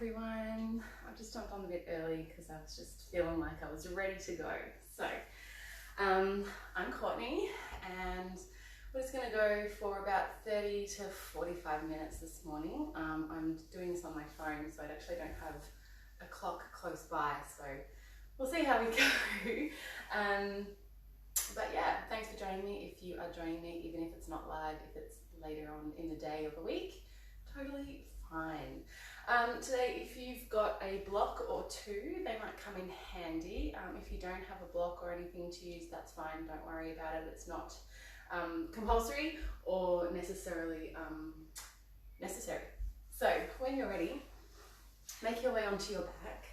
everyone. I just jumped on a bit early because I was just feeling like I was ready to go. So I'm Courtney and we're just going to go for about 30 to 45 minutes this morning. I'm doing this on my phone, so I actually don't have a clock close by, so we'll see how we go. But yeah, thanks for joining me. If you are joining me, even if it's not live, if it's later on in the day or the week, totally fine. Today, if you've got a block or two, they might come in handy. If you don't have a block or anything to use, that's fine. Don't worry about it. It's not compulsory or necessarily necessary. So when you're ready, make your way onto your back.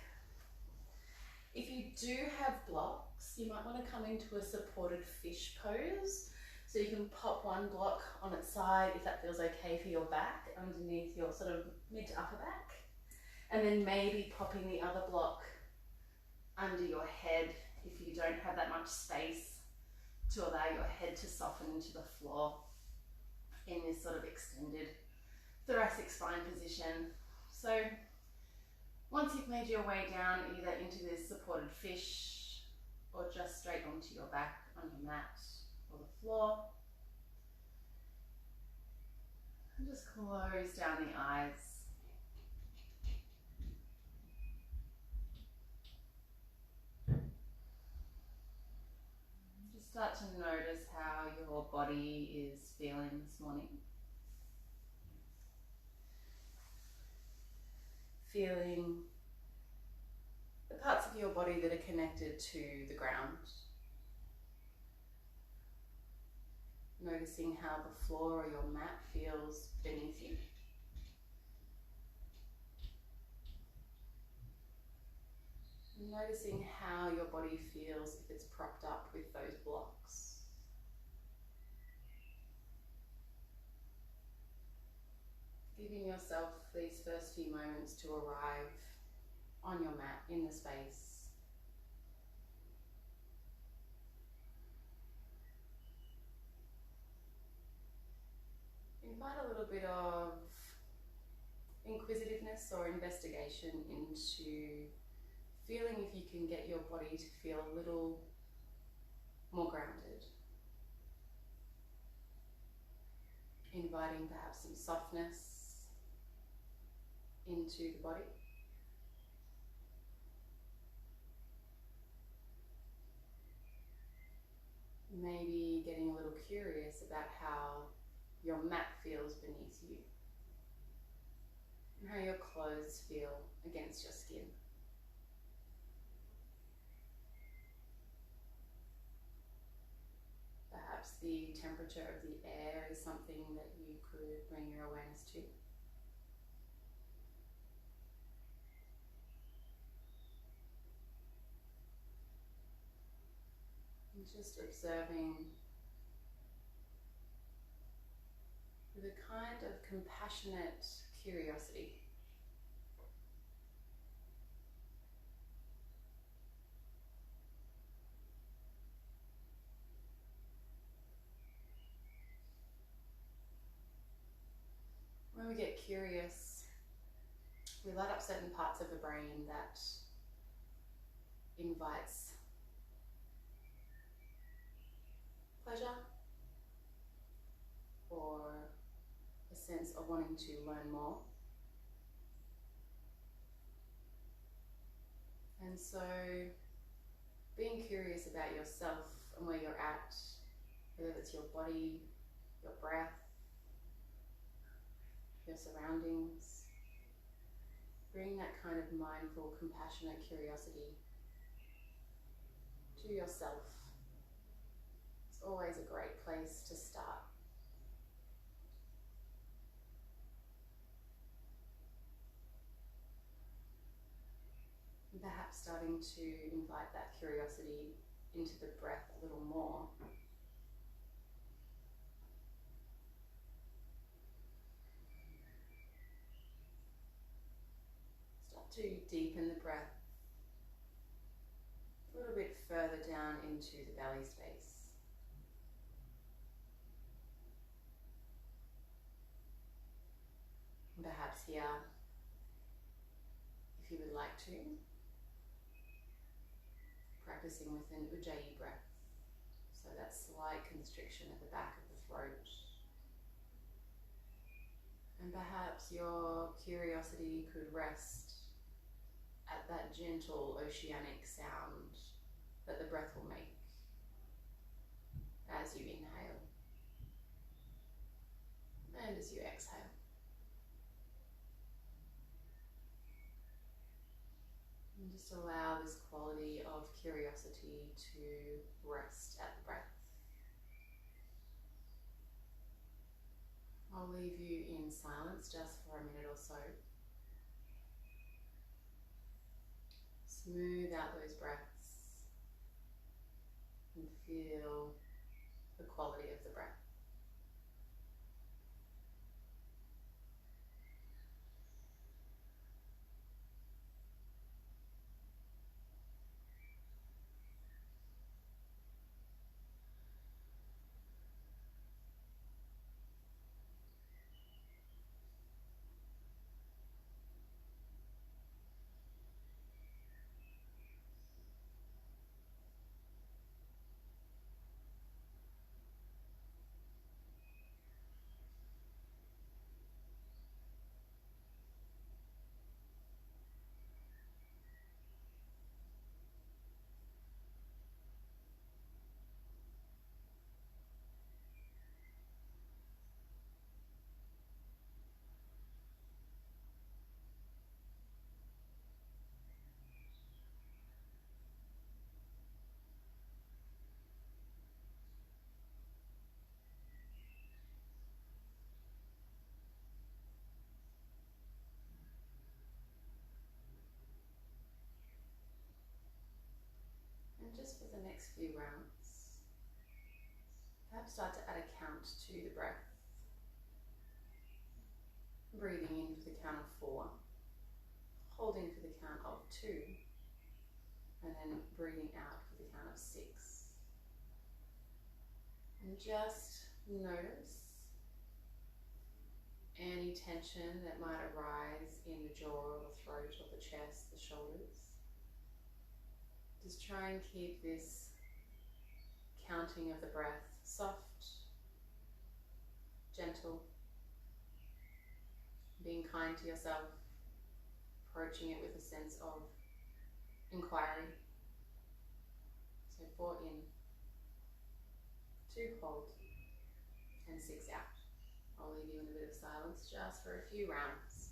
If you do have blocks, you might want to come into a supported fish pose. So you can pop one block on its side if that feels okay for your back, underneath your sort of mid to upper back. And then maybe popping the other block under your head if you don't have that much space to allow your head to soften into the floor in this sort of extended thoracic spine position. So once you've made your way down either into this supported fish or just straight onto your back on your mat or the floor, and just close down the eyes. Just start to notice how your body is feeling this morning. Feeling the parts of your body that are connected to the ground. Noticing how the floor or your mat feels beneath you. Noticing how your body feels if it's propped up with those blocks. Giving yourself these first few moments to arrive on your mat in the space. Invite a little bit of inquisitiveness or investigation into feeling if you can get your body to feel a little more grounded. Inviting perhaps some softness into the body. Maybe getting a little curious about how your mat feels beneath you and how your clothes feel against your skin. Perhaps the temperature of the air is something that you could bring your awareness to. And just observing with a kind of compassionate curiosity. When we get curious, we light up certain parts of the brain that invites pleasure or a sense of wanting to learn more. And so being curious about yourself and where you're at, whether it's your body, your breath, your surroundings, bring that kind of mindful, compassionate curiosity to yourself. It's always a great place to start. And perhaps starting to invite that curiosity into the breath a little more. Start to deepen the breath a little bit further down into the belly space. And perhaps here to, practicing with an ujjayi breath. So that slight constriction at the back of the throat. And perhaps your curiosity could rest at that gentle oceanic sound that the breath will make as you inhale and as you exhale. And just allow this quality of curiosity to rest at the breath. I'll leave you in silence just for a minute or so. Smooth out those breaths and feel the quality of the breath. And just for the next few rounds, perhaps start to add a count to the breath. Breathing in for the count of 4, holding for the count of 2, and then breathing out for the count of 6. And just notice any tension that might arise in the jaw or the throat or the chest, the shoulders. Just try and keep this counting of the breath soft, gentle, being kind to yourself, approaching it with a sense of inquiry. So 4 in, 2 hold, and 6 out. I'll leave you in a bit of silence just for a few rounds.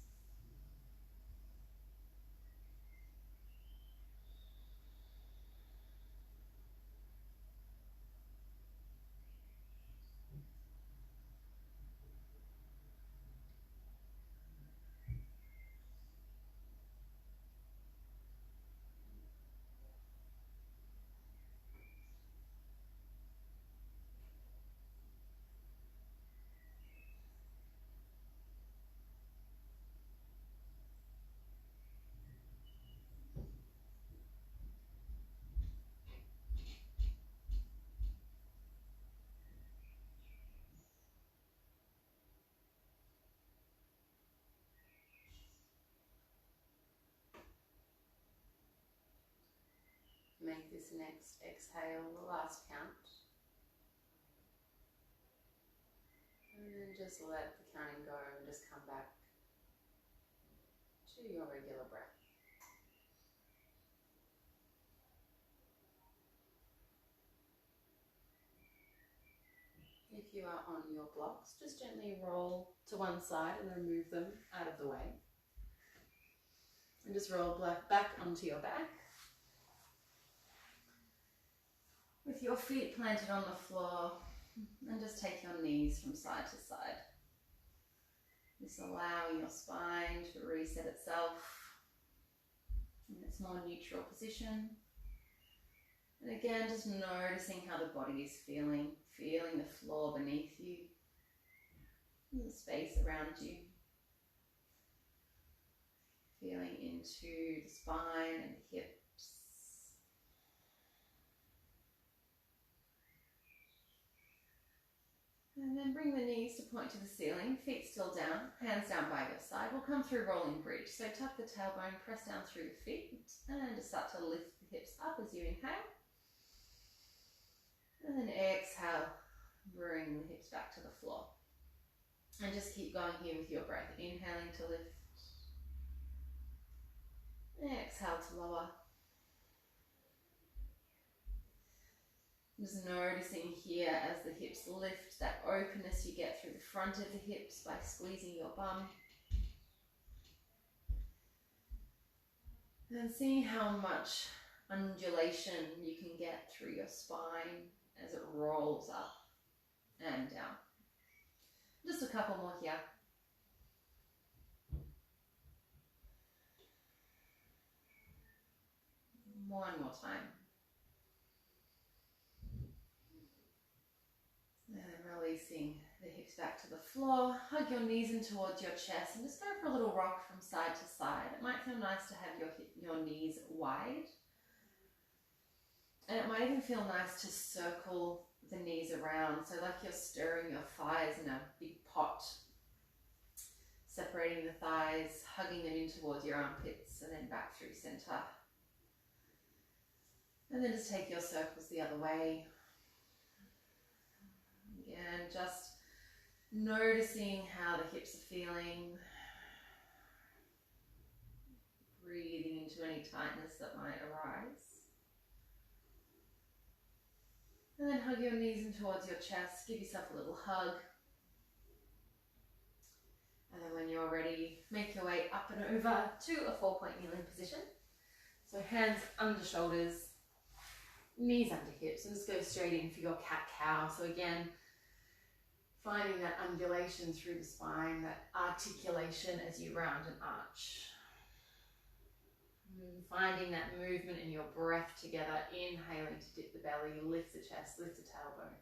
Make this next exhale the last count. And then just let the counting go and just come back to your regular breath. If you are on your blocks, just gently roll to one side and remove them out of the way. And just roll back onto your back. With your feet planted on the floor, and just take your knees from side to side. Just allowing your spine to reset itself in its more neutral position. And again, just noticing how the body is feeling the floor beneath you, and the space around you. Feeling into the spine and the hips. And then bring the knees to point to the ceiling, feet still down, hands down by your side. We'll come through rolling bridge. So tuck the tailbone, press down through the feet, and just start to lift the hips up as you inhale. And then exhale, bring the hips back to the floor. And just keep going here with your breath. Inhaling to lift. Exhale to lower. Just noticing here as the hips lift, that openness you get through the front of the hips by squeezing your bum. And seeing how much undulation you can get through your spine as it rolls up and down. Just a couple more here. One more time. And releasing the hips back to the floor. Hug your knees in towards your chest and just go for a little rock from side to side. It might feel nice to have your knees wide. And it might even feel nice to circle the knees around. So like you're stirring your thighs in a big pot. Separating the thighs, hugging them in towards your armpits and then back through center. And then just take your circles the other way. Again, just noticing how the hips are feeling. Breathing into any tightness that might arise. And then hug your knees in towards your chest. Give yourself a little hug. And then when you're ready, make your way up and over to a 4-point kneeling position. So hands under shoulders, knees under hips, and just go straight in for your cat-cow. So again, finding that undulation through the spine, that articulation as you round and arch. Finding that movement in your breath together, inhaling to dip the belly, lift the chest, lift the tailbone.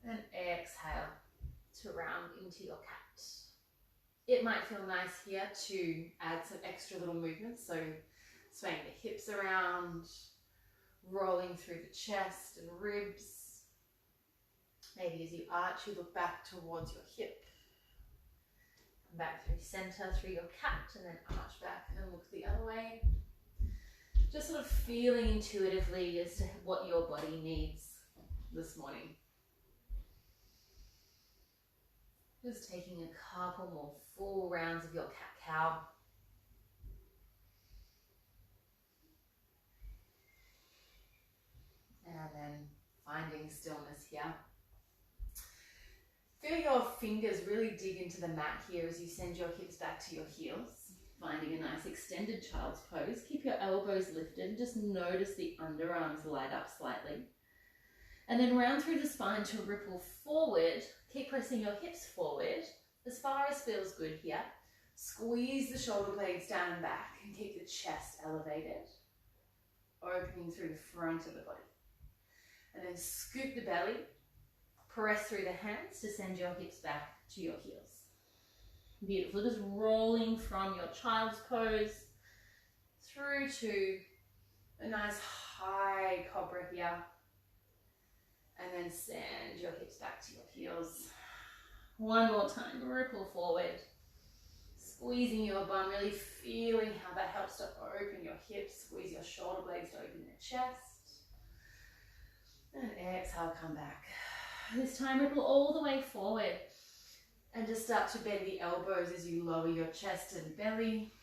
And exhale to round into your cat. It might feel nice here to add some extra little movements, so swaying the hips around, rolling through the chest and ribs. Maybe as you arch, you look back towards your hip. Come back through center, through your cat, and then arch back and look the other way. Just sort of feeling intuitively as to what your body needs this morning. Just taking a couple more full rounds of your cat-cow. And then finding stillness here. Feel your fingers really dig into the mat here as you send your hips back to your heels. Finding a nice extended child's pose. Keep your elbows lifted and just notice the underarms light up slightly. And then round through the spine to ripple forward. Keep pressing your hips forward as far as feels good here. Squeeze the shoulder blades down and back and keep the chest elevated. Opening through the front of the body. And then scoop the belly. Press through the hands to send your hips back to your heels. Beautiful. Just rolling from your child's pose through to a nice high cobra here. And then send your hips back to your heels. One more time. Ripple forward. Squeezing your bum, really feeling how that helps to open your hips. Squeeze your shoulder blades to open the chest. And exhale, come back. This time ripple all the way forward and just start to bend the elbows as you lower your chest and belly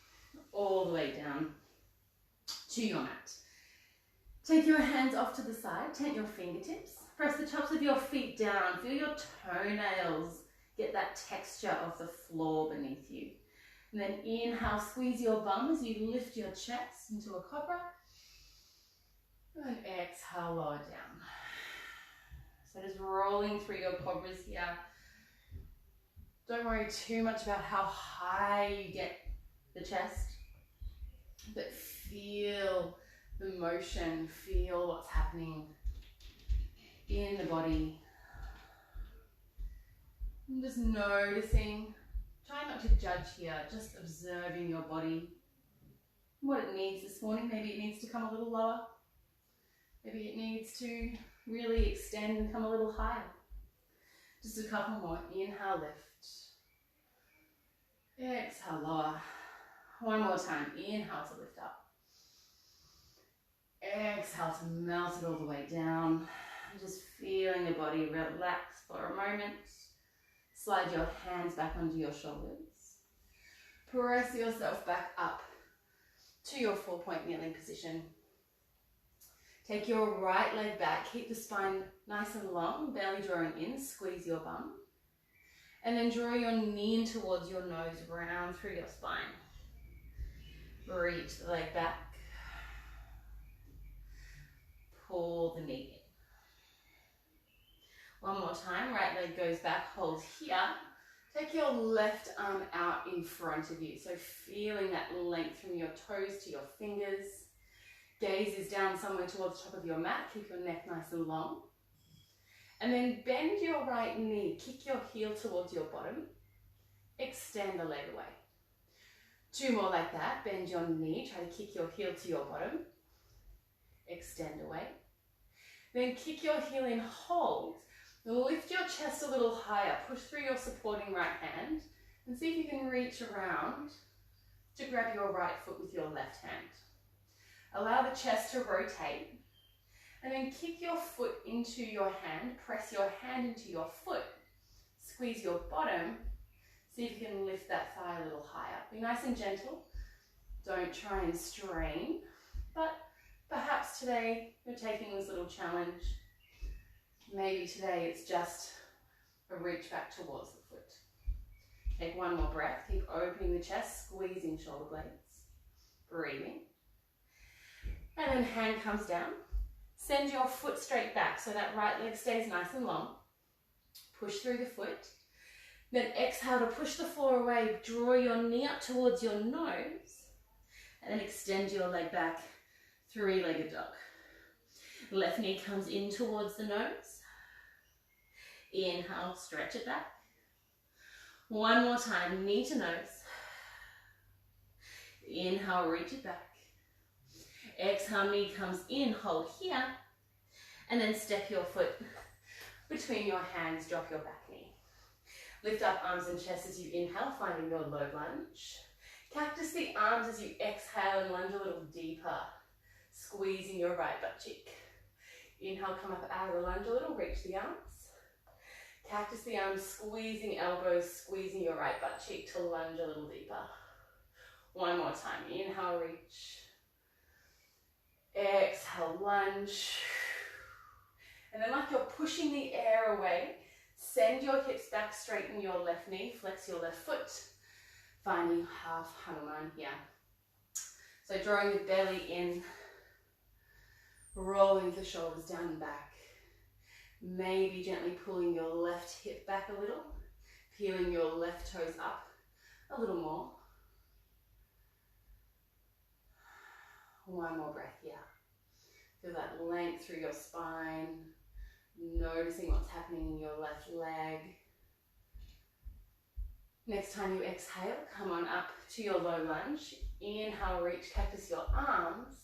all the way down to your mat. Take your hands off to the side, tent your fingertips, press the tops of your feet down, feel your toenails get that texture of the floor beneath you. And then inhale, squeeze your bum as you lift your chest into a cobra. And exhale, lower down. So just rolling through your cobras here. Don't worry too much about how high you get the chest, but feel the motion, feel what's happening in the body. And just noticing, try not to judge here, just observing your body, what it needs this morning. Maybe it needs to come a little lower. Maybe it needs to really extend and come a little higher. Just a couple more. Inhale, lift. Exhale, lower. One more time. Inhale to lift up. Exhale to melt it all the way down. Just feeling your body relax for a moment. Slide your hands back onto your shoulders. Press yourself back up to your 4-point kneeling position. Take your right leg back. Keep the spine nice and long, belly drawing in. Squeeze your bum. And then draw your knee in towards your nose, round through your spine. Reach the leg back. Pull the knee in. One more time, right leg goes back, hold here. Take your left arm out in front of you. So feeling that length from your toes to your fingers. Gaze is down somewhere towards the top of your mat. Keep your neck nice and long. And then bend your right knee. Kick your heel towards your bottom. Extend the leg away. 2 more like that. Bend your knee. Try to kick your heel to your bottom. Extend away. Then kick your heel in, hold. Lift your chest a little higher. Push through your supporting right hand. And see if you can reach around to grab your right foot with your left hand. Allow the chest to rotate. And then kick your foot into your hand. Press your hand into your foot. Squeeze your bottom. See if you can lift that thigh a little higher. Be nice and gentle. Don't try and strain. But perhaps today you're taking this little challenge. Maybe today it's just a reach back towards the foot. Take one more breath. Keep opening the chest, squeezing shoulder blades. Breathing. And then hand comes down. Send your foot straight back so that right leg stays nice and long. Push through the foot. Then exhale to push the floor away. Draw your knee up towards your nose. And then extend your leg back. 3-legged dog. Left knee comes in towards the nose. Inhale, stretch it back. One more time, knee to nose. Inhale, reach it back. Exhale, knee comes in, hold here. And then step your foot between your hands, drop your back knee. Lift up arms and chest as you inhale, finding your low lunge. Cactus the arms as you exhale and lunge a little deeper. Squeezing your right butt cheek. Inhale, come up out of the lunge a little, reach the arms. Cactus the arms, squeezing elbows, squeezing your right butt cheek to lunge a little deeper. One more time, inhale, reach. Exhale, lunge. And then like you're pushing the air away, send your hips back, straighten your left knee, flex your left foot, finding half Hanuman here. So drawing the belly in, rolling the shoulders down and back. Maybe gently pulling your left hip back a little, peeling your left toes up a little more. One more breath here. Feel that length through your spine, noticing what's happening in your left leg. Next time you exhale, come on up to your low lunge. Inhale, reach, cactus your arms.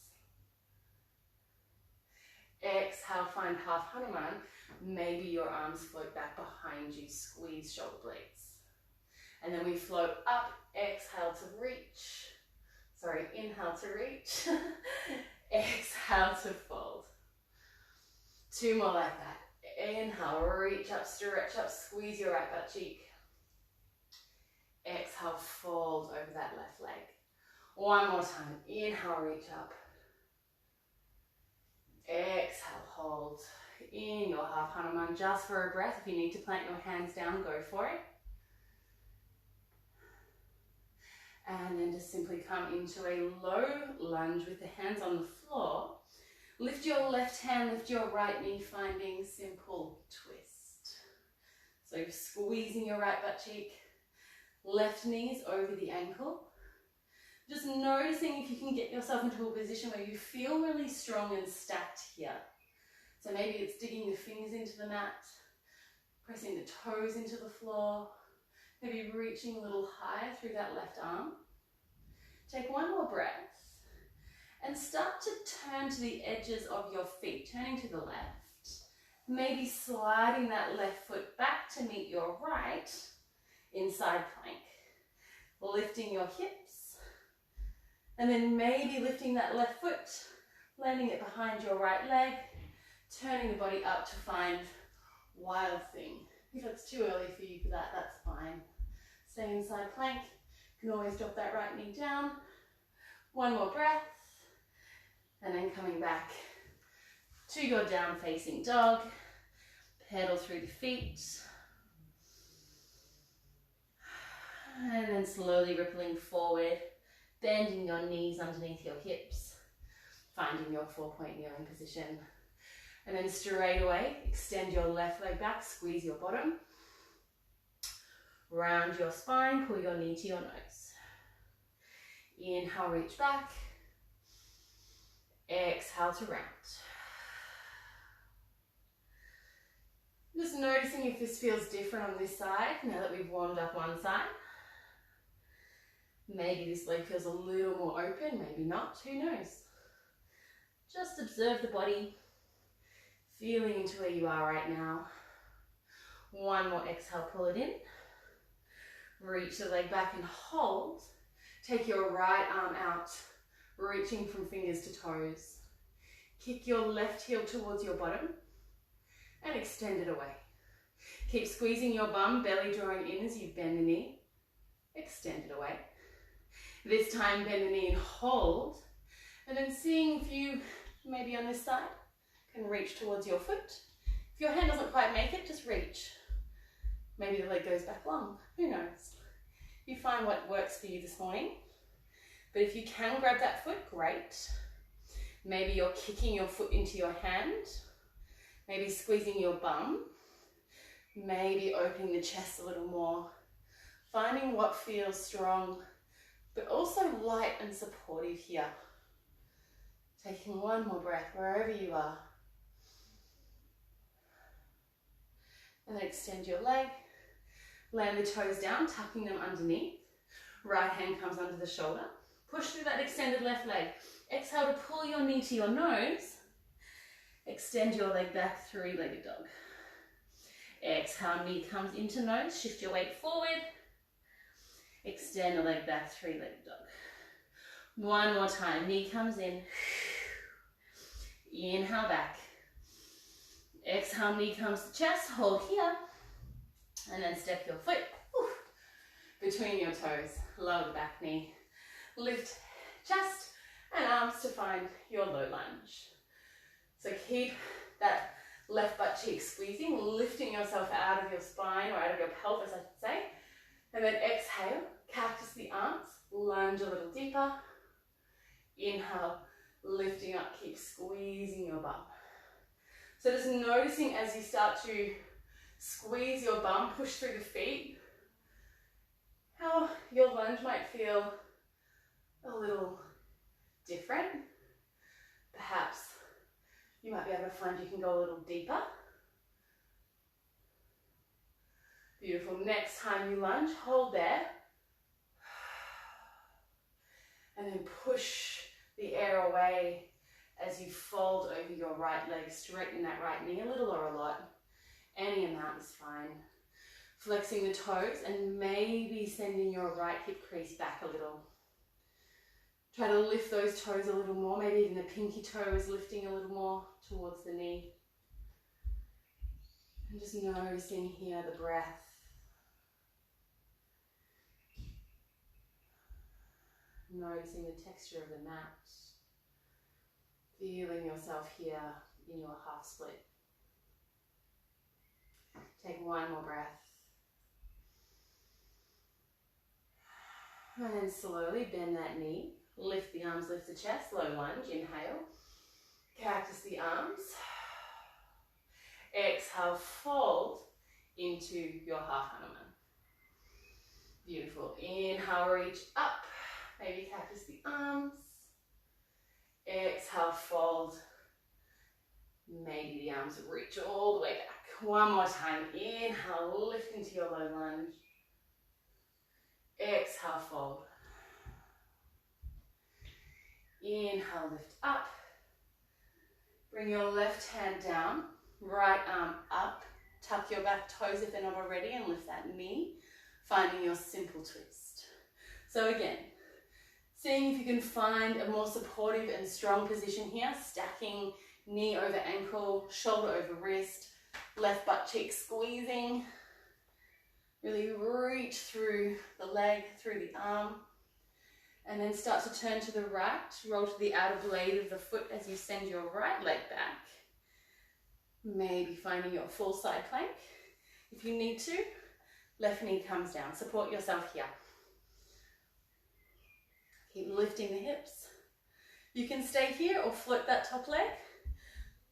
Exhale, find half Hanuman. Maybe your arms float back behind you, squeeze shoulder blades. And then we float up, exhale to reach. Sorry, inhale to reach. Exhale to fold. 2 more like that. Inhale, reach up, stretch up, squeeze your right butt cheek. Exhale, fold over that left leg. One more time. Inhale, reach up. Exhale, hold. In your half Hanuman, just for a breath. If you need to plant your hands down, go for it. And then just simply come into a low lunge with the hands on the floor. Lift your left hand, lift your right knee, finding simple twist. So you're squeezing your right butt cheek, left knees over the ankle. Just noticing if you can get yourself into a position where you feel really strong and stacked here. So maybe it's digging the fingers into the mat, pressing the toes into the floor, maybe reaching a little higher through that left arm. Take one more breath and start to turn to the edges of your feet, turning to the left. Maybe sliding that left foot back to meet your right in side plank. Lifting your hips, and then maybe lifting that left foot, landing it behind your right leg, turning the body up to find wild thing. If it's too early for you for that, that's fine. Stay in side plank. You can always drop that right knee down. One more breath, and then coming back to your down facing dog. Pedal through the feet. And then slowly rippling forward, bending your knees underneath your hips, finding your 4-point kneeling position. And then straight away, extend your left leg back, squeeze your bottom. Round your spine, pull your knee to your nose. Inhale, reach back. Exhale to round. Just noticing if this feels different on this side, now that we've warmed up one side. Maybe this leg feels a little more open, maybe not, who knows? Just observe the body, feeling into where you are right now. One more exhale, pull it in. Reach the leg back and hold. Take your right arm out, reaching from fingers to toes. Kick your left heel towards your bottom and extend it away. Keep squeezing your bum, belly drawing in as you bend the knee. Extend it away. This time bend the knee and hold, and then seeing if you, maybe on this side, can reach towards your foot. If your hand doesn't quite make it, just reach. Maybe the leg goes back long, who knows? You find what works for you this morning. But if you can grab that foot, great. Maybe you're kicking your foot into your hand, maybe squeezing your bum, maybe opening the chest a little more, finding what feels strong, but also light and supportive here. Taking one more breath wherever you are. And then extend your leg. Land the toes down, tucking them underneath. Right hand comes under the shoulder. Push through that extended left leg. Exhale to pull your knee to your nose. Extend your leg back, three-legged dog. Exhale, knee comes into nose. Shift your weight forward. Extend the leg back, three-legged dog. One more time, knee comes in. Inhale back. Exhale, knee comes to chest, hold here. And then step your foot between your toes. Lower the back knee. Lift chest and arms to find your low lunge. So keep that left butt cheek squeezing, lifting yourself out of your spine or out of your pelvis, I should say. And then exhale, cactus the arms, lunge a little deeper. Inhale, lifting up, keep squeezing your bum. So just noticing as you start to squeeze your bum, push through the feet, how your lunge might feel a little different. Perhaps you might be able to find you can go a little deeper. Beautiful. Next time you lunge, hold there. And then push the air away as you fold over your right leg. Straighten that right knee a little or a lot. Any amount is fine. Flexing the toes and maybe sending your right hip crease back a little. Try to lift those toes a little more. Maybe even the pinky toe is lifting a little more towards the knee. And just noticing here the breath. Noticing the texture of the mat. Feeling yourself here in your half split. Take one more breath. And then slowly bend that knee. Lift the arms, lift the chest, low lunge, inhale. Cactus the arms. Exhale, fold into your half Hanuman. Beautiful. Inhale, reach up. Maybe cactus the arms. Exhale, fold. Maybe the arms reach all the way back. One more time. Inhale, lift into your low lunge. Exhale, fold. Inhale, lift up. Bring your left hand down, right arm up Tuck your back toes if they're not already and lift that knee, finding your simple twist. So again, seeing if you can find a more supportive and strong position here, stacking knee over ankle, shoulder over wrist, left butt cheek squeezing. Really reach through the leg, through the arm, and then start to turn to the right, roll to the outer blade of the foot as you send your right leg back. Maybe finding your full side plank. If you need to, left knee comes down. Support yourself here. Keep lifting the hips. You can stay here or float that top leg,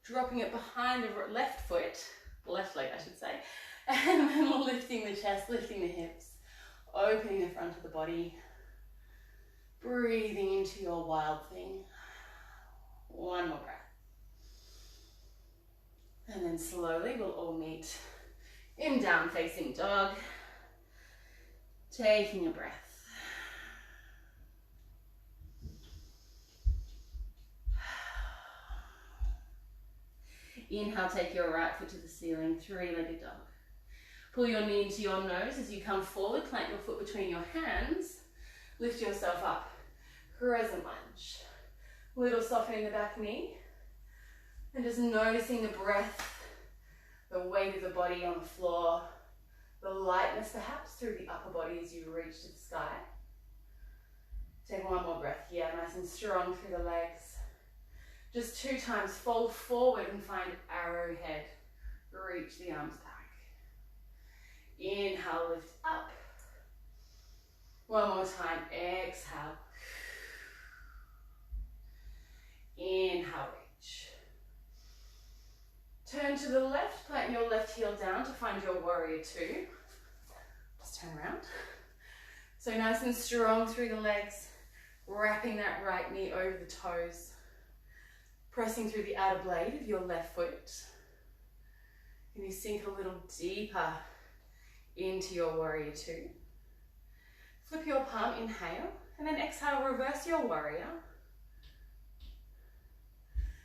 dropping it behind the left foot, left leg I should say, and then lifting the chest, lifting the hips, opening the front of the body, breathing into your wild thing. One more breath. And then slowly we'll all meet in down facing dog, taking a breath. Inhale, take your right foot to the ceiling, three-legged dog. Pull your knee into your nose as you come forward, plant your foot between your hands, lift yourself up, crescent lunge. Little softening the back knee, and just noticing the breath, the weight of the body on the floor, the lightness perhaps through the upper body as you reach to the sky. Take one more breath here, nice and strong through the legs. Just 2 times, fold forward and find arrowhead. Reach the arms back. Inhale, lift up. One more time, exhale. Inhale, reach. Turn to the left, plant your left heel down to find your warrior 2. Just turn around. So nice and strong through the legs, wrapping that right knee over the toes. Pressing through the outer blade of your left foot. Can you sink a little deeper into your warrior 2? Flip your palm, inhale, and then exhale, reverse your warrior.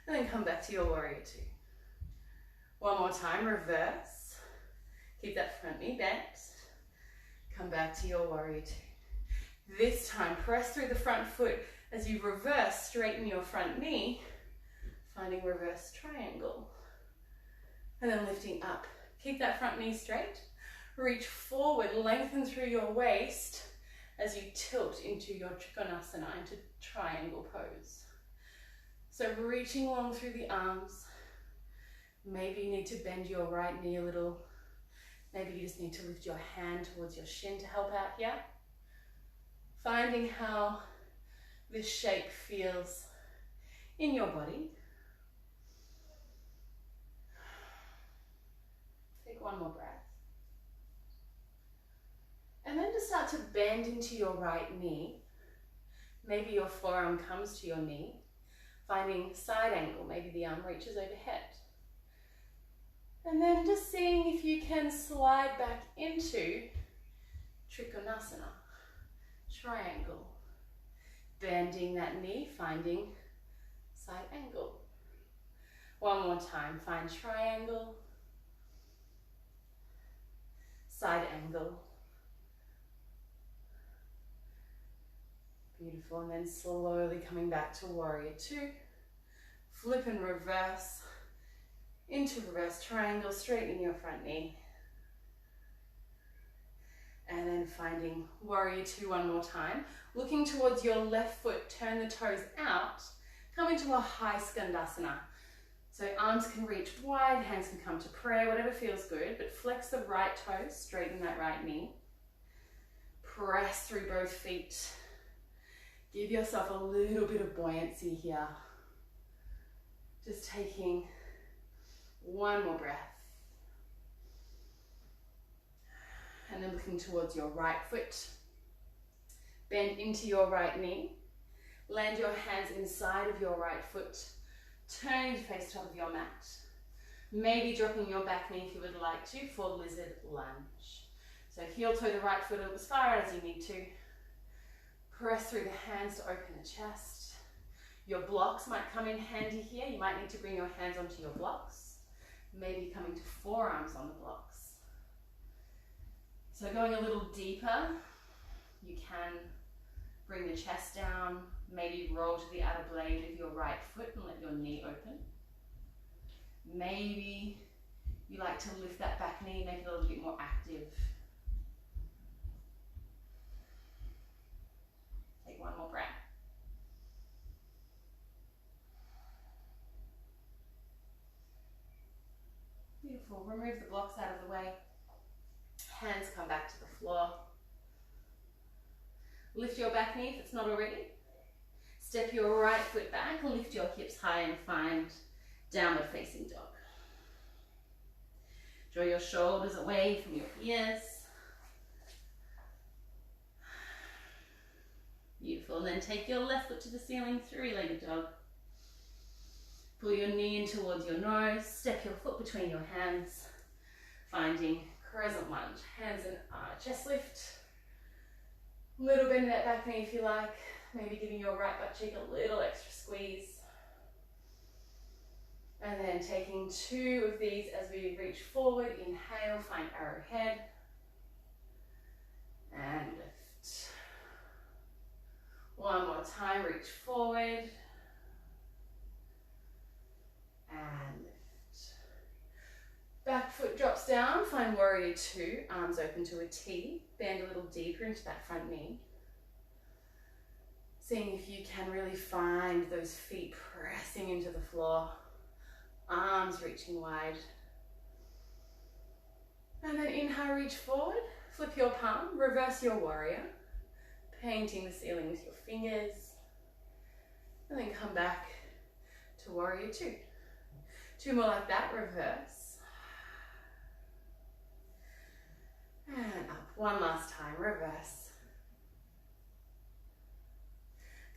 And then come back to your warrior 2. One more time, reverse. Keep that front knee bent. Come back to your warrior 2. This time, press through the front foot as you reverse, straighten your front knee, finding reverse triangle. And then lifting up. Keep that front knee straight. Reach forward, lengthen through your waist as you tilt into your Trikonasana, into triangle pose. So reaching long through the arms. Maybe you need to bend your right knee a little. Maybe you just need to lift your hand towards your shin to help out here. Finding how this shape feels in your body. Take one more breath. And then just start to bend into your right knee. Maybe your forearm comes to your knee. Finding side angle, maybe the arm reaches overhead. And then just seeing if you can slide back into Trikonasana, triangle. Bending that knee, finding side angle. One more time, find triangle, side angle. Beautiful, and then slowly coming back to warrior 2. Flip and reverse into reverse triangle, straighten your front knee. And then finding warrior 2 one more time. Looking towards your left foot, turn the toes out, come into a high skandasana. So arms can reach wide, hands can come to prayer, whatever feels good, but flex the right toes, straighten that right knee. Press through both feet. Give yourself a little bit of buoyancy here. Just taking one more breath. And then looking towards your right foot. Bend into your right knee. Land your hands inside of your right foot. Turn to face top of your mat. Maybe dropping your back knee if you would like to for lizard lunge. So heel toe the right foot as far out as you need to. Press through the hands to open the chest. Your blocks might come in handy here. You might need to bring your hands onto your blocks. maybe coming to forearms on the blocks. So going a little deeper, you can bring the chest down, maybe roll to the outer blade of your right foot and let your knee open. Maybe you like to lift that back knee, make it a little bit more active. Take one more breath. Beautiful. Remove the blocks out of the way. Hands come back to the floor. Lift your back knee if it's not already. Step your right foot back, lift your hips high and find downward facing dog. Draw your shoulders away from your ears. Beautiful. And then take your left foot to the ceiling, three-legged dog. Pull your knee in towards your nose. Step your foot between your hands, finding crescent lunge. Hands and chest lift. Little bend in that back knee if you like. Maybe giving your right butt cheek a little extra squeeze. And then taking two of these as we reach forward. Inhale, find arrowhead. And lift. One more time, reach forward. And lift. Back foot drops down, find warrior two, arms open to a T. Bend a little deeper into that front knee. Seeing if you can really find those feet pressing into the floor. Arms reaching wide. And then inhale, reach forward. Flip your palm, reverse your warrior. Painting the ceiling with your fingers. And then come back to warrior two. Two more like that, reverse. And up, one last time, reverse.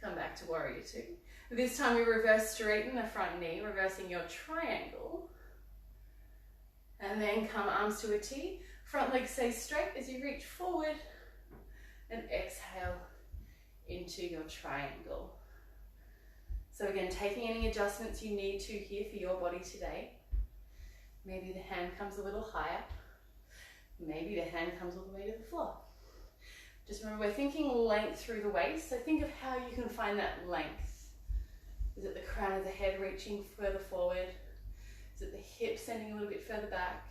Come back to warrior two. This time we reverse, straighten the front knee, reversing your triangle. And then come arms to a T. Front leg stays straight as you reach forward. And exhale into your triangle. So again, taking any adjustments you need to here for your body today. Maybe the hand comes a little higher. Maybe the hand comes all the way to the floor. Just remember, we're thinking length through the waist, so think of how you can find that length. Is it the crown of the head reaching further forward? Is it the hips sending a little bit further back?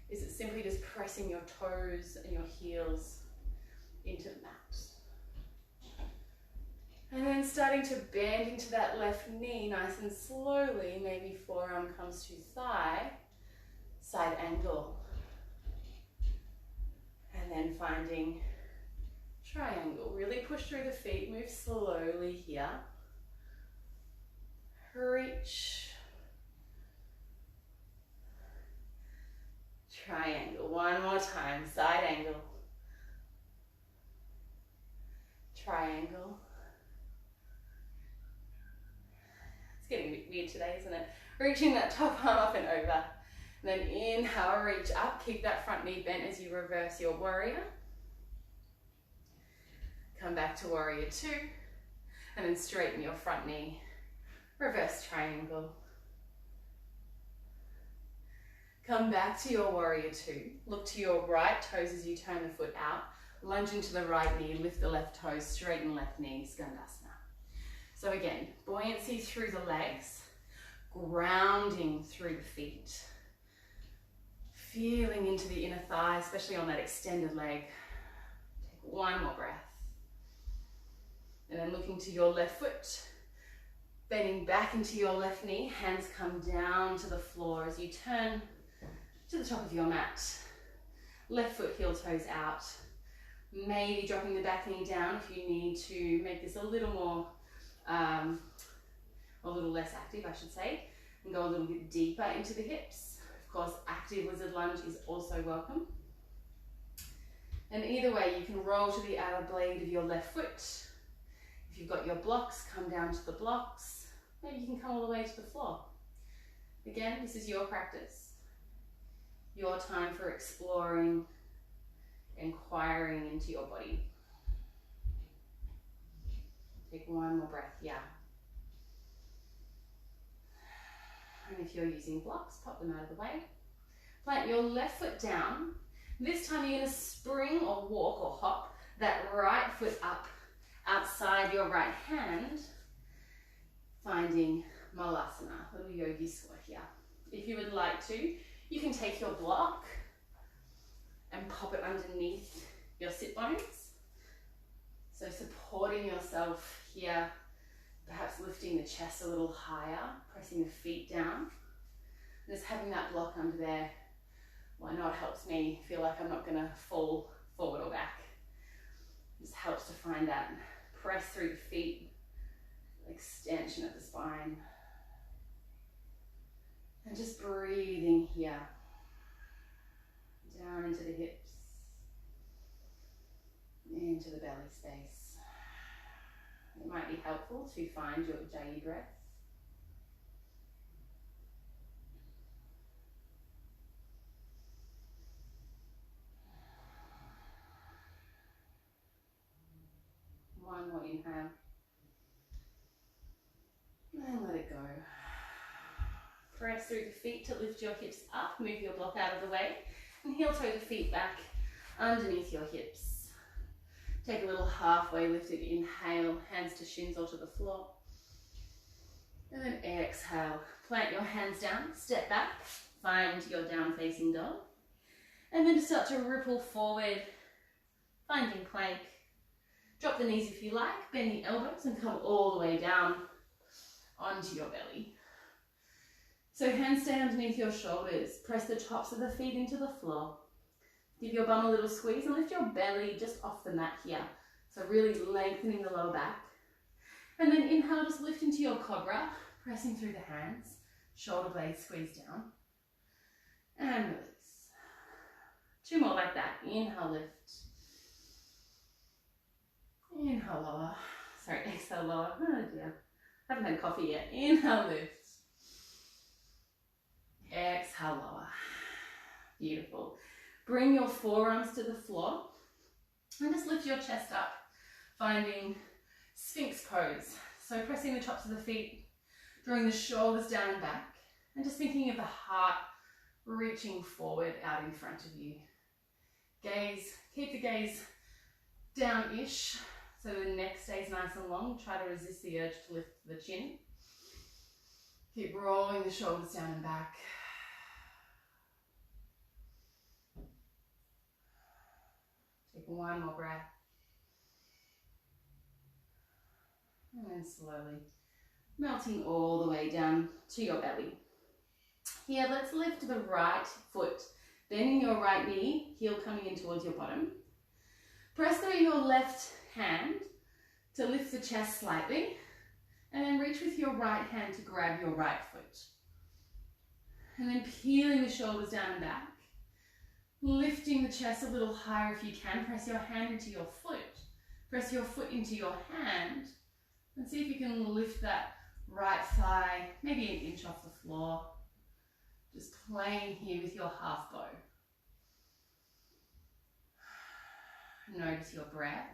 Is it simply just pressing your toes and your heels into the mat? And then starting to bend into that left knee nice and slowly. Maybe forearm comes to thigh, side angle. And then finding triangle. Really push through the feet, move slowly here. Reach. Triangle. One more time, side angle. Triangle. It's getting a bit weird today, isn't it? Reaching that top arm up and over. And then inhale, reach up. Keep that front knee bent as you reverse your warrior. Come back to warrior two. And then straighten your front knee. Reverse triangle. Come back to your warrior two. Look to your right toes as you turn the foot out. Lunge into the right knee, lift the left toes, straighten left knee, Skandasana. So again, buoyancy through the legs, grounding through the feet. Feeling into the inner thigh, especially on that extended leg. Take one more breath. And then looking to your left foot, bending back into your left knee, hands come down to the floor as you turn to the top of your mat. Left foot, heel toes out. Maybe dropping the back knee down if you need to make this a little more, a little less active, I should say, and go a little bit deeper into the hips. Of course, active lizard lunge is also welcome. And either way, you can roll to the outer blade of your left foot. If you've got your blocks, come down to the blocks. Maybe you can come all the way to the floor. Again, this is your practice. Your time for exploring, inquiring into your body. Take one more breath, yeah. And if you're using blocks, pop them out of the way. Plant your left foot down. This time you're going to spring or walk or hop that right foot up outside your right hand, finding Malasana, little yogi squat here. If you would like to, you can take your block and pop it underneath your sit bones. So supporting yourself here, perhaps lifting the chest a little higher, pressing the feet down. Just having that block under there, well, I know it helps me feel like I'm not going to fall forward or back. It just helps to find that press through the feet, extension of the spine. And just breathing here, down into the hips, into the belly space. It might be helpful to find your Ujjayi breath. One more inhale. And let it go. Press through the feet to lift your hips up. Move your block out of the way. And heel toe the feet back underneath your hips. Take a little halfway lifted inhale. Hands to shins or to the floor. And then exhale. Plant your hands down. Step back. Find your down facing dog. And then just start to ripple forward. Finding plank. Drop the knees if you like. Bend the elbows and come all the way down onto your belly. So hands stay underneath your shoulders. Press the tops of the feet into the floor. Give your bum a little squeeze and lift your belly just off the mat here. So really lengthening the lower back. And then inhale, just lift into your cobra, pressing through the hands. Shoulder blades squeeze down. And release. 2 more like that. Inhale, lift. Inhale, lower. Sorry, exhale, lower. Oh dear. Haven't had coffee yet. Inhale, lift. Exhale, lower. Beautiful. Bring your forearms to the floor and just lift your chest up, finding Sphinx pose. So pressing the tops of the feet, drawing the shoulders down and back, and just thinking of the heart reaching forward out in front of you. Gaze, keep the gaze down-ish so the neck stays nice and long. Try to resist the urge to lift the chin. Keep rolling the shoulders down and back. Take one more breath. And then slowly melting all the way down to your belly. Here, let's lift the right foot, bending your right knee, heel coming in towards your bottom. Press through your left hand to lift the chest slightly, and then reach with your right hand to grab your right foot. And then peeling the shoulders down and back. Lifting the chest a little higher if you can. Press your hand into your foot. Press your foot into your hand. And see if you can lift that right thigh, maybe an inch off the floor. Just playing here with your half bow. Notice your breath.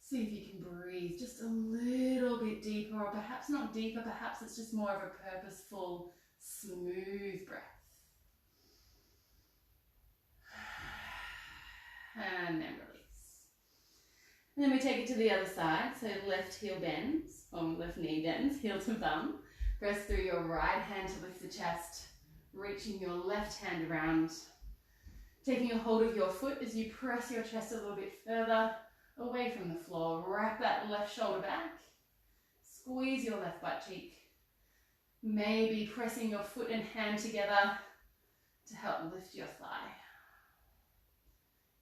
See if you can breathe just a little bit deeper, or perhaps not deeper, perhaps it's just more of a purposeful, smooth breath. And then release. And then we take it to the other side. So left heel bends, or left knee bends, heel to bum. Press through your right hand to lift the chest, reaching your left hand around. Taking a hold of your foot as you press your chest a little bit further away from the floor. Wrap that left shoulder back. Squeeze your left butt cheek. Maybe pressing your foot and hand together to help lift your thigh.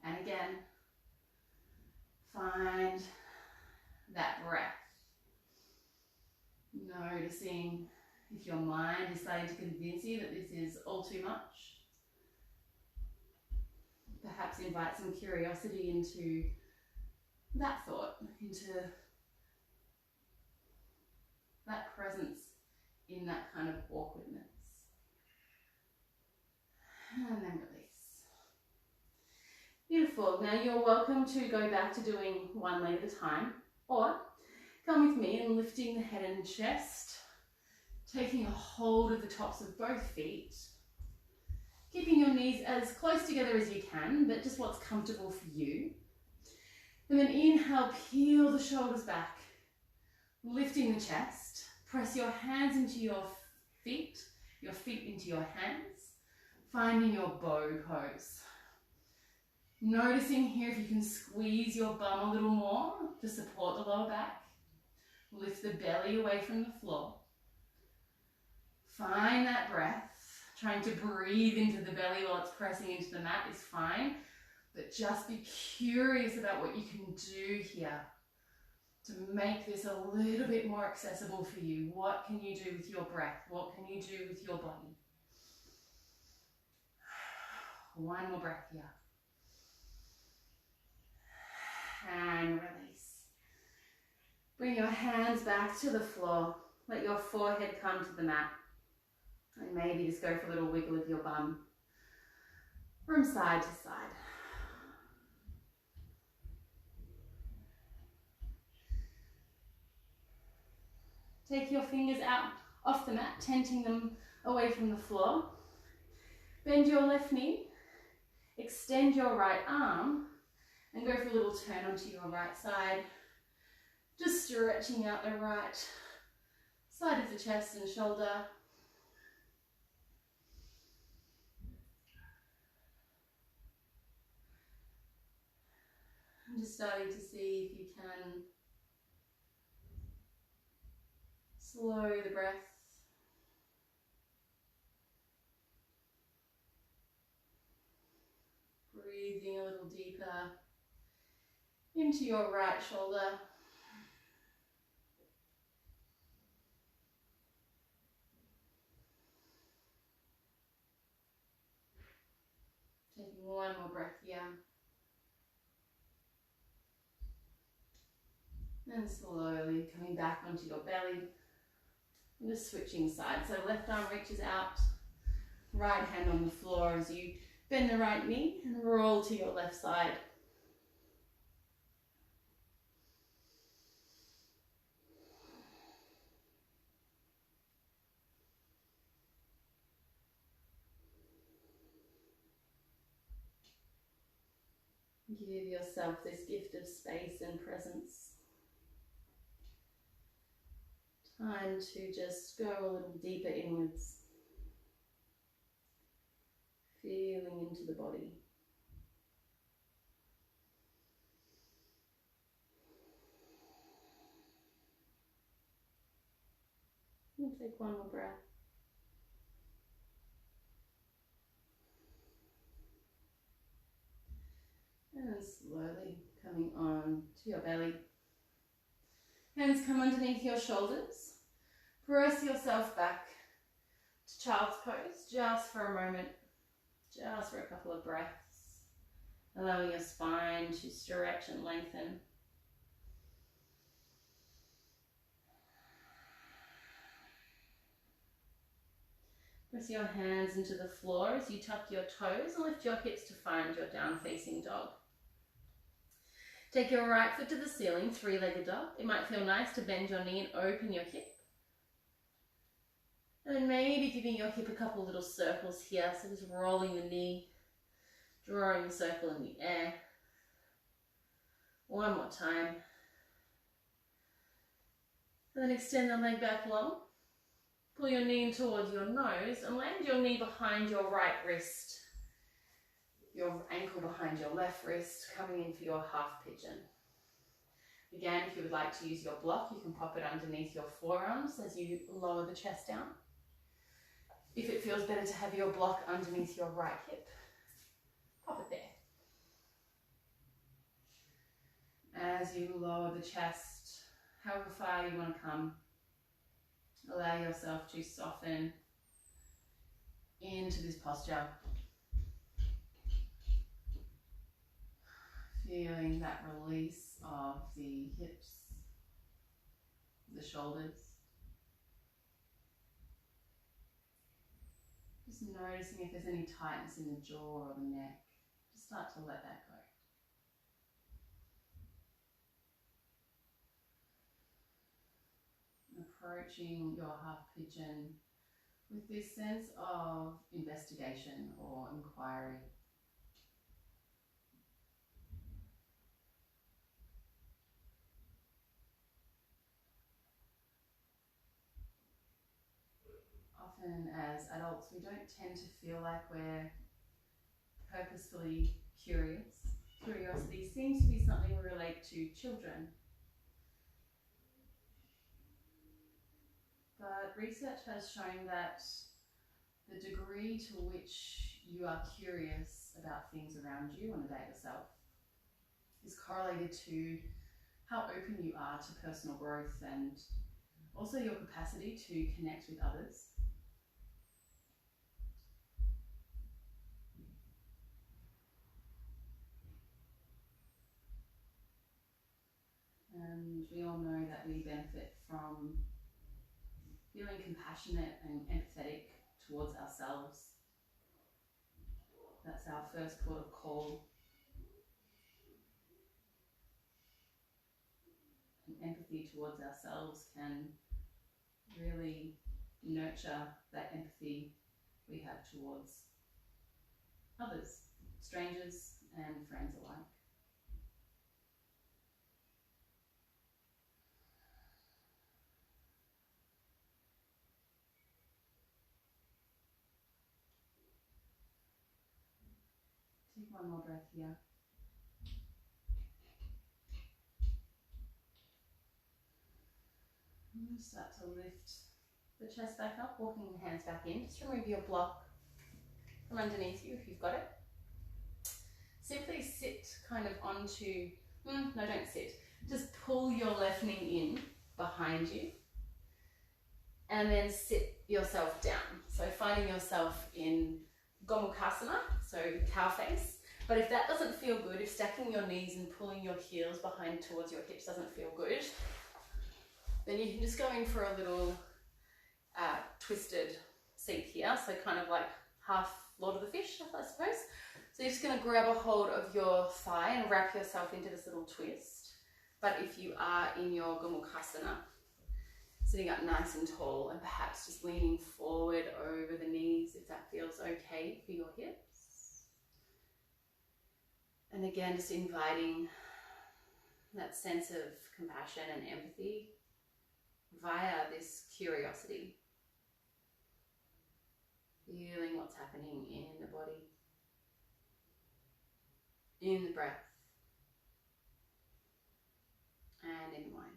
And again, find that breath. Noticing if your mind is starting to convince you that this is all too much. Perhaps invite some curiosity into that thought, into that presence in that kind of awkwardness. And then release. Beautiful. Now you're welcome to go back to doing one leg at a time, or come with me and lifting the head and chest, taking a hold of the tops of both feet, keeping your knees as close together as you can, but just what's comfortable for you. And then inhale, peel the shoulders back, lifting the chest. Press your hands into your feet into your hands, finding your bow pose. Noticing here if you can squeeze your bum a little more to support the lower back. Lift the belly away from the floor. Find that breath. Trying to breathe into the belly while it's pressing into the mat is fine, but just be curious about what you can do here to make this a little bit more accessible for you. What can you do with your breath? What can you do with your body? One more breath here. And release. Bring your hands back to the floor. Let your forehead come to the mat. And maybe just go for a little wiggle of your bum from side to side. Take your fingers out off the mat, tenting them away from the floor. Bend your left knee, extend your right arm, and go for a little turn onto your right side. Just stretching out the right side of the chest and shoulder. I'm just starting to see if you can slow the breath. Breathing a little deeper into your right shoulder. Taking one more breath here. And slowly coming back onto your belly. And just switching sides. So left arm reaches out, right hand on the floor as you bend the right knee and roll to your left side. Give yourself this gift of space and presence. Time to just go a little deeper inwards. Feeling into the body. And take one more breath. And then slowly coming on to your belly. Hands come underneath your shoulders. Press yourself back to child's pose just for a moment, just for a couple of breaths. Allowing your spine to stretch and lengthen. Press your hands into the floor as you tuck your toes and lift your hips to find your down-facing dog. Take your right foot to the ceiling, three-legged dog. It might feel nice to bend your knee and open your hip. And then maybe giving your hip a couple little circles here. So just rolling the knee, drawing a circle in the air. One more time. And then extend the leg back long. Pull your knee in towards your nose and land your knee behind your right wrist. Your ankle behind your left wrist, coming in for your half pigeon. Again, if you would like to use your block, you can pop it underneath your forearms as you lower the chest down. If it feels better to have your block underneath your right hip, pop it there. As you lower the chest, however far you want to come, allow yourself to soften into this posture. Feeling that release of the hips, the shoulders. Just noticing if there's any tightness in the jaw or the neck. Just start to let that go. And approaching your half pigeon with this sense of investigation or inquiry. Often as adults, we don't tend to feel like we're purposefully curious. Curiosity seems to be something we relate to children. But research has shown that the degree to which you are curious about things around you on a day yourself is correlated to how open you are to personal growth and also your capacity to connect with others. And we all know that we benefit from feeling compassionate and empathetic towards ourselves. That's our first port of call. And empathy towards ourselves can really nurture that empathy we have towards others, strangers and friends alike. Take one more breath here. And start to lift the chest back up, walking the hands back in. Just remove your block from underneath you if you've got it. Simply sit kind of onto, no, don't sit. Just pull your left knee in behind you and then sit yourself down. So finding yourself in Gomukhasana, so cow face. But if that doesn't feel good, if stacking your knees and pulling your heels behind towards your hips doesn't feel good, then you can just go in for a little twisted seat here. So kind of like half Lord of the Fish, I suppose. So you're just going to grab a hold of your thigh and wrap yourself into this little twist. But if you are in your Gomukhasana, sitting up nice and tall and perhaps just leaning forward over the knees if that feels okay for your hips. And again, just inviting that sense of compassion and empathy via this curiosity. Feeling what's happening in the body, in the breath, and in the mind.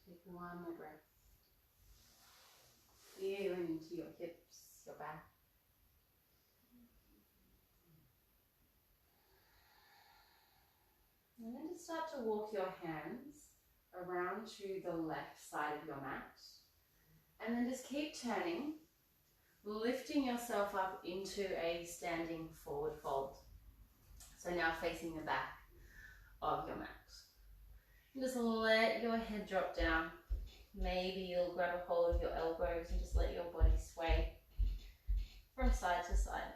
Take one more breath. Feeling into your hips, your back. And then just start to walk your hands around to the left side of your mat. And then just keep turning, lifting yourself up into a standing forward fold. So now facing the back of your mat. And just let your head drop down. Maybe you'll grab a hold of your elbows and just let your body sway from side to side.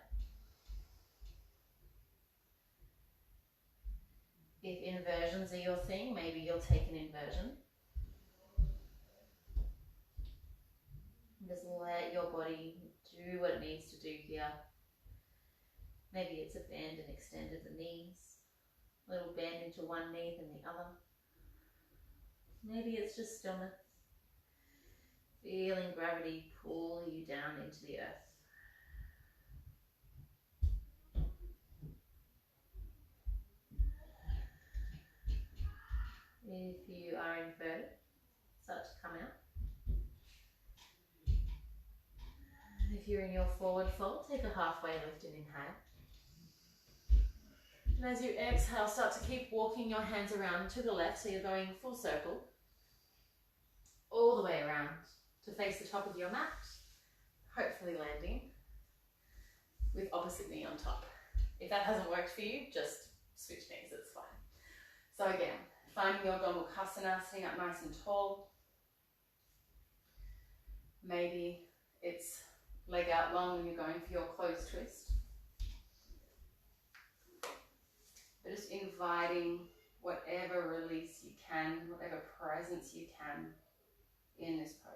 If inversions are your thing, maybe you'll take an inversion. And just let your body do what it needs to do here. Maybe it's a bend and extend of the knees. A little bend into one knee than the other. Maybe it's just stillness. Feeling gravity pull you down into the earth. If you are inverted, start to come out. If you're in your forward fold, take a halfway lift and inhale. And as you exhale, start to keep walking your hands around to the left, so you're going full circle, all the way around to face the top of your mat, hopefully landing with opposite knee on top. If that hasn't worked for you, just switch knees, it's fine. So again, finding your Gomukhasana, sitting up nice and tall. Maybe it's leg out long when you're going for your closed twist. but just inviting whatever release you can, whatever presence you can in this pose.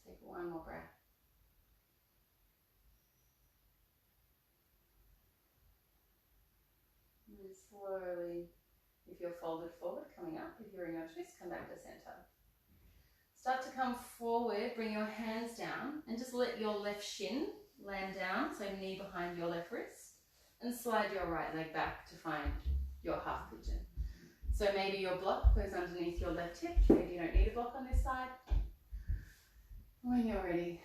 Take one more breath. And slowly, if you're folded forward, coming up. If you're in your twist, come back to center. Start to come forward, bring your hands down, and just let your left shin land down, so knee behind your left wrist, and slide your right leg back to find your half pigeon. So maybe your block goes underneath your left hip, maybe you don't need a block on this side. When you're ready,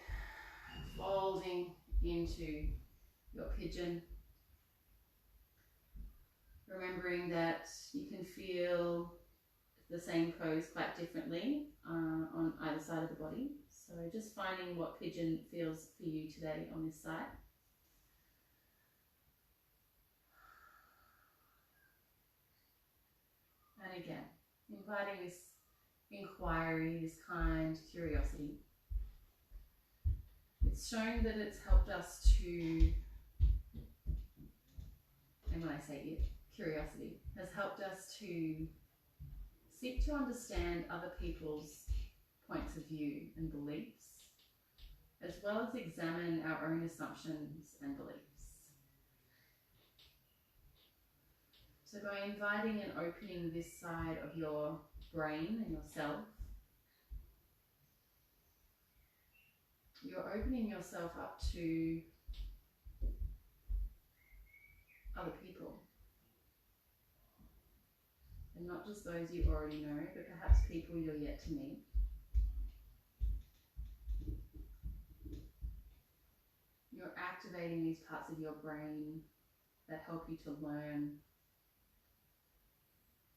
folding into your pigeon. Remembering that you can feel the same pose quite differently on either side of the body. So just finding what pigeon feels for you today on this side. And again, inviting this inquiry, this kind curiosity. It's shown that it's helped us to, and when I say it, curiosity has helped us to seek to understand other people's points of view and beliefs, as well as examine our own assumptions and beliefs. So by inviting and opening this side of your brain and yourself, you're opening yourself up to other people. And not just those you already know, but perhaps people you're yet to meet. You're activating these parts of your brain that help you to learn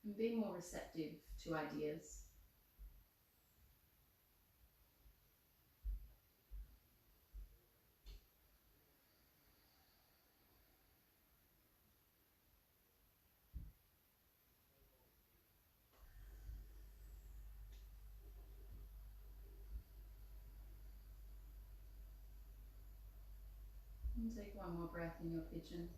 and be more receptive to ideas. And take one more breath in your pigeon.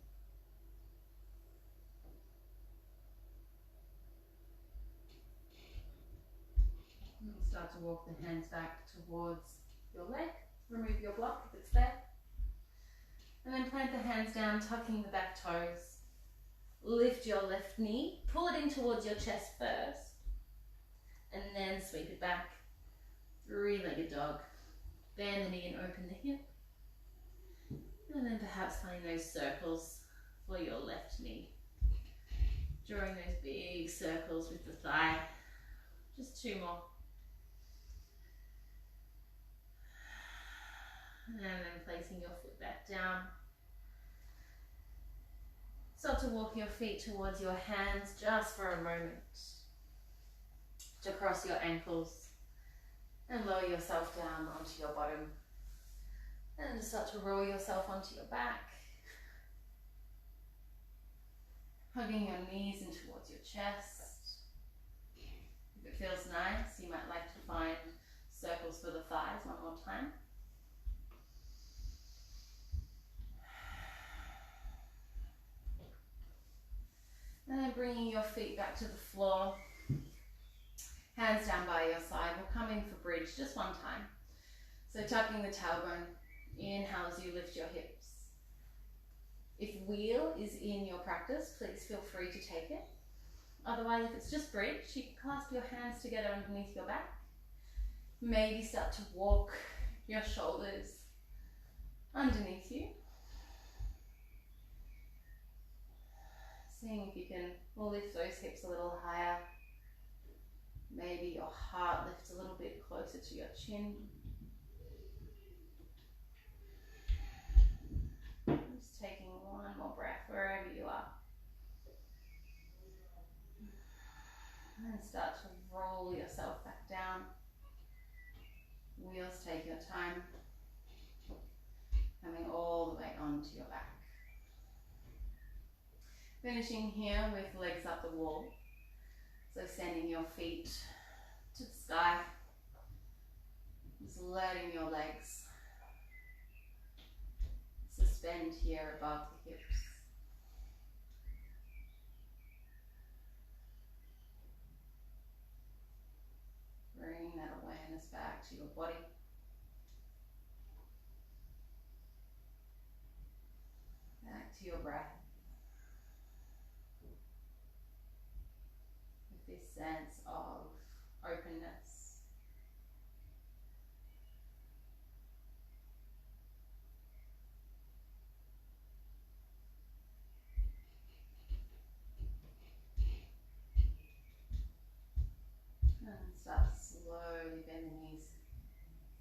And start to walk the hands back towards your leg. Remove your block if it's there. And then plant the hands down, tucking the back toes. Lift your left knee, pull it in towards your chest first, and then sweep it back. Three-legged dog. Bend the knee and open the hip. And then perhaps find those circles for your left knee. Drawing those big circles with the thigh. Just two more. And then placing your foot back down. Start to walk your feet towards your hands just for a moment. To cross your ankles and lower yourself down onto your bottom. And start to roll yourself onto your back. Hugging your knees in towards your chest. If it feels nice, you might like to find circles for the thighs one more time. And then bringing your feet back to the floor. Hands down by your side. We'll come in for bridge just one time. So tucking the tailbone. Inhale as you lift your hips. If wheel is in your practice, please feel free to take it. Otherwise, if it's just bridge, you can clasp your hands together underneath your back. Maybe start to walk your shoulders underneath you. Seeing if you can lift those hips a little higher. Maybe your heart lifts a little bit closer to your chin. Just taking one more breath wherever you are. And start to roll yourself back down. Wheels take your time. Coming all the way onto your back. Finishing here with legs up the wall. So sending your feet to the sky. Just letting your legs suspend here above the hips. Bring that awareness back to your body. Back to your breath. With this sense of openness. And start slowly bend the knees,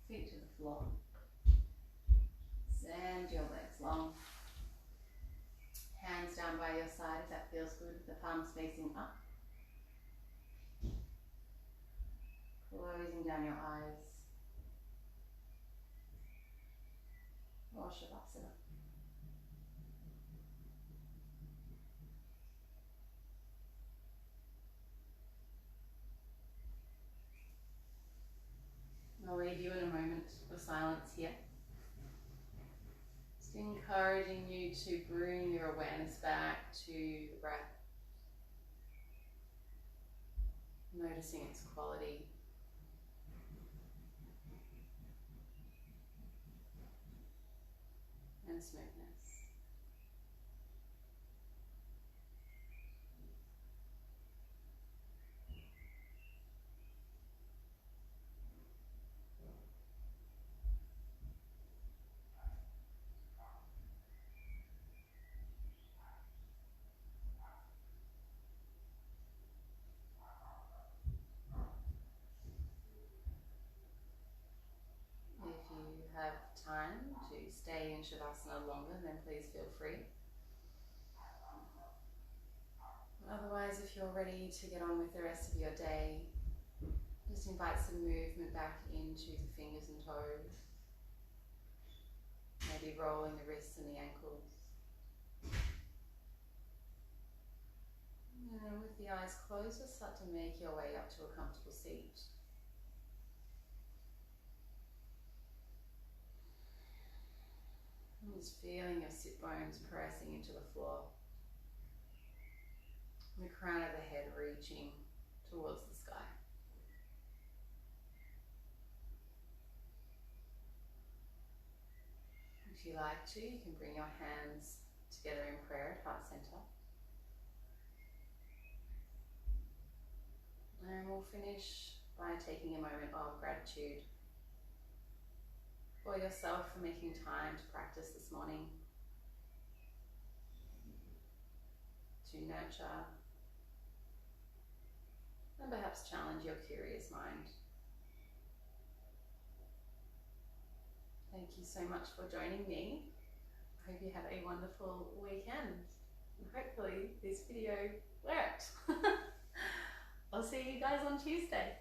feet to the floor. Send your legs long. Hands down by your side if that feels good, with the palms facing up. Closing down your eyes. Or Shavasana. I'll leave you in a moment of silence here. Just encouraging you to bring your awareness back to the breath. Noticing its quality. And smoothness. If you have time to stay in Shavasana longer, then please feel free. Otherwise, if you're ready to get on with the rest of your day, just invite some movement back into the fingers and toes. Maybe rolling the wrists and the ankles. And then with the eyes closed, just start to make your way up to a comfortable seat. And just feeling your sit bones pressing into the floor. And the crown of the head reaching towards the sky. If you like to, you can bring your hands together in prayer at heart center. And we'll finish by taking a moment of gratitude for yourself for making time to practice this morning, to nurture and perhaps challenge your curious mind. Thank you so much for joining me. I hope you have a wonderful weekend. And hopefully this video worked. I'll see you guys on Tuesday.